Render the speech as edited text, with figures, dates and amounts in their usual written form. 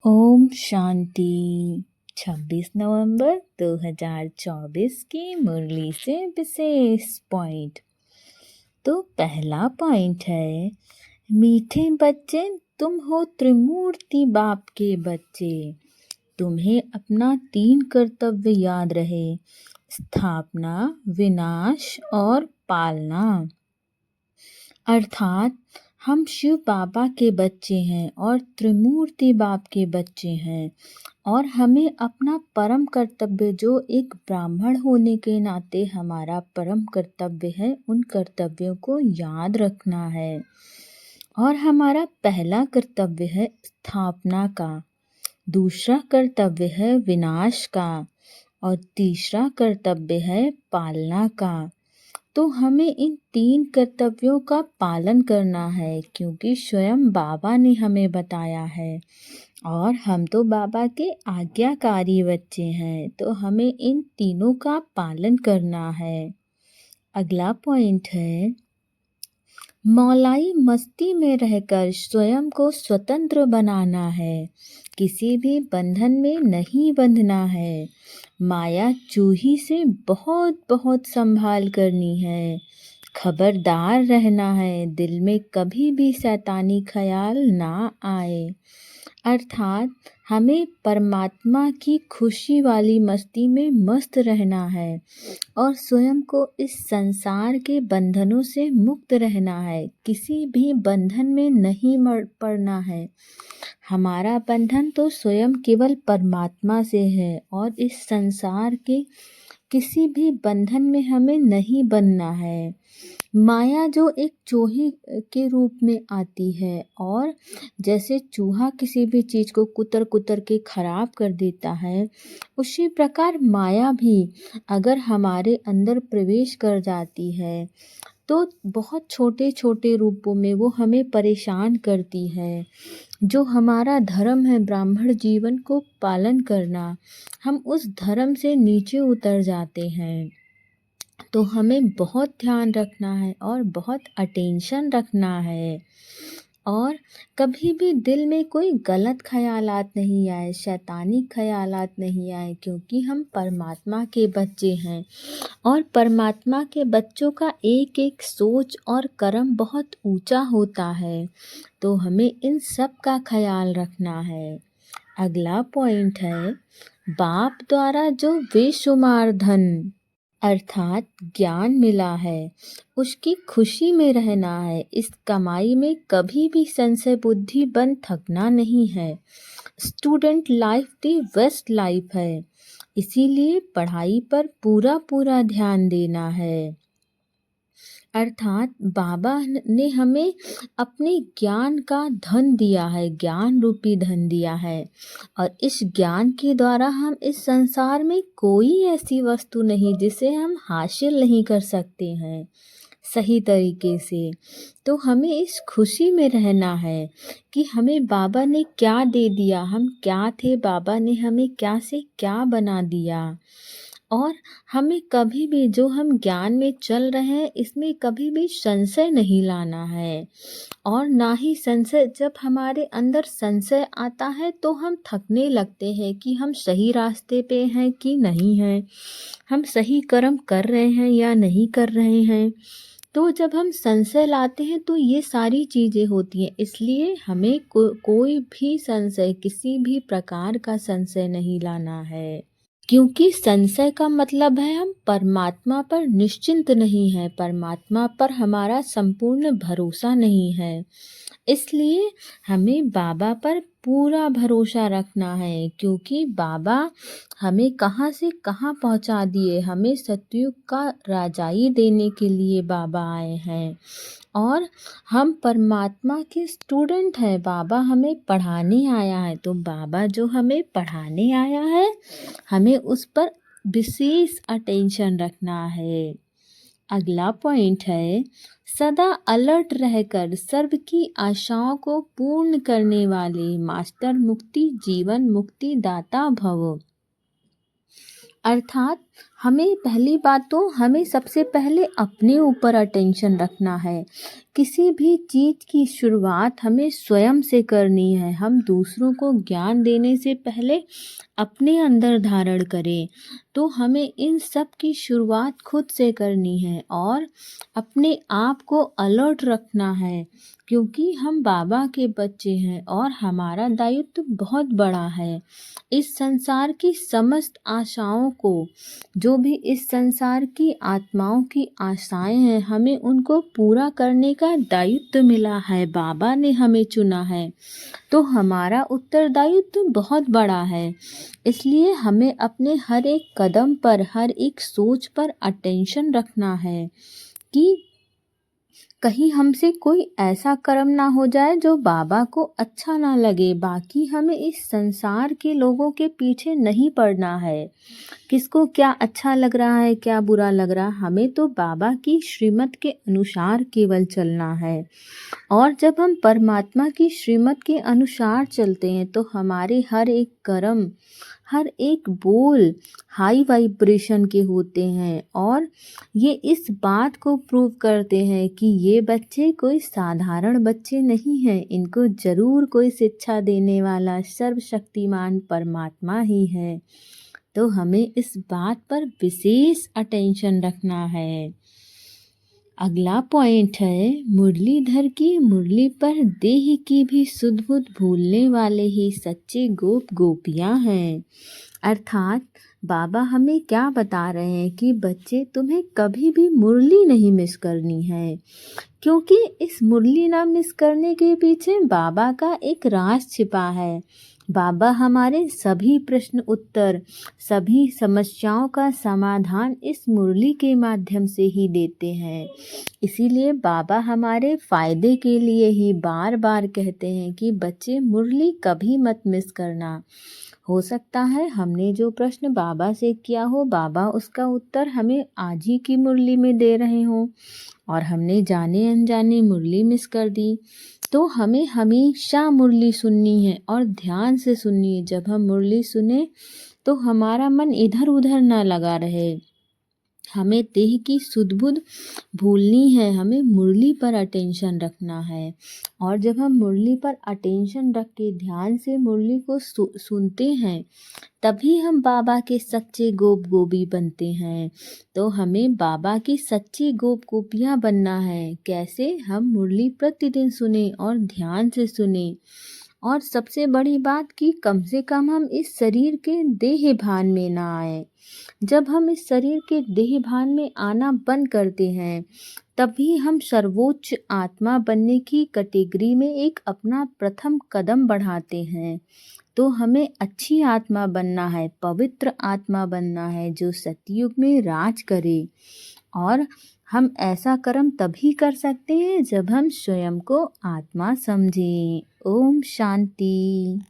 ओम शांति। 26 नवंबर 2024 की मुरली से विशेष पॉइंट। तो पहला पॉइंट है, मीठे बच्चे तुम हो त्रिमूर्ति बाप के बच्चे। तुम्हें अपना 3 कर्तव्य याद रहे, स्थापना, विनाश और पालना। अर्थात हम शिव बाबा के बच्चे हैं और त्रिमूर्ति बाप के बच्चे हैं, और हमें अपना परम कर्तव्य, जो एक ब्राह्मण होने के नाते हमारा परम कर्तव्य है, उन कर्तव्यों को याद रखना है। और हमारा पहला कर्तव्य है स्थापना का, दूसरा कर्तव्य है विनाश का, और तीसरा कर्तव्य है पालना का। तो हमें इन 3 कर्तव्यों का पालन करना है, क्योंकि स्वयं बाबा ने हमें बताया है, और हम तो बाबा के आज्ञाकारी बच्चे हैं, तो हमें इन तीनों का पालन करना है। अगला पॉइंट है, मौलाई मस्ती में रहकर स्वयं को स्वतंत्र बनाना है, किसी भी बंधन में नहीं बंधना है। माया चूही से बहुत बहुत संभाल करनी है, खबरदार रहना है, दिल में कभी भी शैतानी ख्याल ना आए। अर्थात हमें परमात्मा की खुशी वाली मस्ती में मस्त रहना है, और स्वयं को इस संसार के बंधनों से मुक्त रहना है, किसी भी बंधन में नहीं पड़ना है। हमारा बंधन तो स्वयं केवल परमात्मा से है, और इस संसार के किसी भी बंधन में हमें नहीं बनना है। माया जो एक चूहे के रूप में आती है, और जैसे चूहा किसी भी चीज़ को कुतर कुतर के खराब कर देता है, उसी प्रकार माया भी अगर हमारे अंदर प्रवेश कर जाती है, तो बहुत छोटे छोटे रूपों में वो हमें परेशान करती है। जो हमारा धर्म है ब्राह्मण जीवन को पालन करना, हम उस धर्म से नीचे उतर जाते हैं। तो हमें बहुत ध्यान रखना है और बहुत अटेंशन रखना है, और कभी भी दिल में कोई गलत ख्यालात नहीं आए, शैतानी ख्यालात नहीं आए, क्योंकि हम परमात्मा के बच्चे हैं, और परमात्मा के बच्चों का एक एक सोच और कर्म बहुत ऊंचा होता है। तो हमें इन सब का ख्याल रखना है। अगला पॉइंट है, बाप द्वारा जो बेशुमार धन अर्थात ज्ञान मिला है, उसकी खुशी में रहना है। इस कमाई में कभी भी संशय बुद्धि बन थकना नहीं है। Student life the best life है, इसीलिए पढ़ाई पर पूरा पूरा ध्यान देना है। अर्थात बाबा ने हमें अपने ज्ञान का धन दिया है, ज्ञान रूपी धन दिया है, और इस ज्ञान के द्वारा हम इस संसार में कोई ऐसी वस्तु नहीं जिसे हम हासिल नहीं कर सकते हैं सही तरीके से। तो हमें इस खुशी में रहना है कि हमें बाबा ने क्या दे दिया, हम क्या थे, बाबा ने हमें क्या से क्या बना दिया। और हमें कभी भी जो हम ज्ञान में चल रहे हैं, इसमें कभी भी संशय नहीं लाना है, और ना ही संशय, जब हमारे अंदर संशय आता है तो हम थकने लगते हैं कि हम सही रास्ते पे हैं कि नहीं हैं, हम सही कर्म कर रहे हैं या नहीं कर रहे हैं। तो जब हम संशय लाते हैं तो ये सारी चीज़ें होती हैं, इसलिए हमें कोई भी संशय, किसी भी प्रकार का संशय नहीं लाना है, क्योंकि संशय का मतलब है हम परमात्मा पर निश्चिंत नहीं है, परमात्मा पर हमारा संपूर्ण भरोसा नहीं है। इसलिए हमें बाबा पर पूरा भरोसा रखना है, क्योंकि बाबा हमें कहाँ से कहाँ पहुँचा दिए, हमें सतयुग का राजाई देने के लिए बाबा आए हैं, और हम परमात्मा के स्टूडेंट हैं, बाबा हमें पढ़ाने आया है। तो बाबा जो हमें पढ़ाने आया है, हमें उस पर विशेष अटेंशन रखना है। अगला पॉइंट है, सदा अलर्ट रहकर सर्व की आशाओं को पूर्ण करने वाले मास्टर मुक्ति जीवन मुक्ति दाता भव। अर्थात हमें पहली बात तो हमें सबसे पहले अपने ऊपर अटेंशन रखना है। किसी भी चीज़ की शुरुआत हमें स्वयं से करनी है। हम दूसरों को ज्ञान देने से पहले अपने अंदर धारण करें। तो हमें इन सब की शुरुआत खुद से करनी है और अपने आप को अलर्ट रखना है, क्योंकि हम बाबा के बच्चे हैं और हमारा दायित्व बहुत बड़ा है। इस संसार की समस्त आशाओं को, जो भी इस संसार की आत्माओं की आशाएं हैं, हमें उनको पूरा करने का दायित्व मिला है। बाबा ने हमें चुना है, तो हमारा उत्तरदायित्व बहुत बड़ा है। इसलिए हमें अपने हर एक कदम पर, हर एक सोच पर अटेंशन रखना है कि कहीं हमसे कोई ऐसा कर्म ना हो जाए जो बाबा को अच्छा ना लगे। बाकी हमें इस संसार के लोगों के पीछे नहीं पड़ना है, किसको क्या अच्छा लग रहा है, क्या बुरा लग रहा है। हमें तो बाबा की श्रीमत के अनुसार केवल चलना है। और जब हम परमात्मा की श्रीमत के अनुसार चलते हैं तो हमारे हर एक कर्म, हर एक बोल हाई वाइब्रेशन के होते हैं और ये इस बात को प्रूव करते हैं कि ये बच्चे कोई साधारण बच्चे नहीं हैं। इनको ज़रूर कोई शिक्षा देने वाला सर्वशक्तिमान परमात्मा ही है। तो हमें इस बात पर विशेष अटेंशन रखना है। अगला पॉइंट है, मुरलीधर की मुरली पर देह की भी सुध बुध भूलने वाले ही सच्चे गोप गोपियां हैं। अर्थात बाबा हमें क्या बता रहे हैं कि बच्चे, तुम्हें कभी भी मुरली नहीं मिस करनी है, क्योंकि इस मुरली ना मिस करने के पीछे बाबा का एक राज छिपा है। बाबा हमारे सभी प्रश्न उत्तर, सभी समस्याओं का समाधान इस मुरली के माध्यम से ही देते हैं। इसीलिए बाबा हमारे फ़ायदे के लिए ही बार बार कहते हैं कि बच्चे, मुरली कभी मत मिस करना। हो सकता है हमने जो प्रश्न बाबा से किया हो, बाबा उसका उत्तर हमें आज ही की मुरली में दे रहे हों और हमने जाने अनजाने मुरली मिस कर दी। तो हमें हमेशा मुरली सुननी है और ध्यान से सुननी है। जब हम मुरली सुने तो हमारा मन इधर उधर ना लगा रहे। हमें देह की सुध बुध भूलनी है, हमें मुरली पर अटेंशन रखना है। और जब हम मुरली पर अटेंशन रख के ध्यान से मुरली को सुनते हैं, तभी हम बाबा के सच्चे गोप गोपी बनते हैं। तो हमें बाबा की सच्ची गोप गोपियाँ बनना है। कैसे? हम मुरली प्रतिदिन सुने और ध्यान से सुने। और सबसे बड़ी बात कि कम से कम हम इस शरीर के देह भान में ना आए। जब हम इस शरीर के देह भान में आना बंद करते हैं, तभी हम सर्वोच्च आत्मा बनने की कैटेगरी में एक अपना प्रथम कदम बढ़ाते हैं। तो हमें अच्छी आत्मा बनना है, पवित्र आत्मा बनना है, जो सतयुग में राज करे। और हम ऐसा कर्म तभी कर सकते हैं जब हम स्वयं को आत्मा समझें। ओम शांति।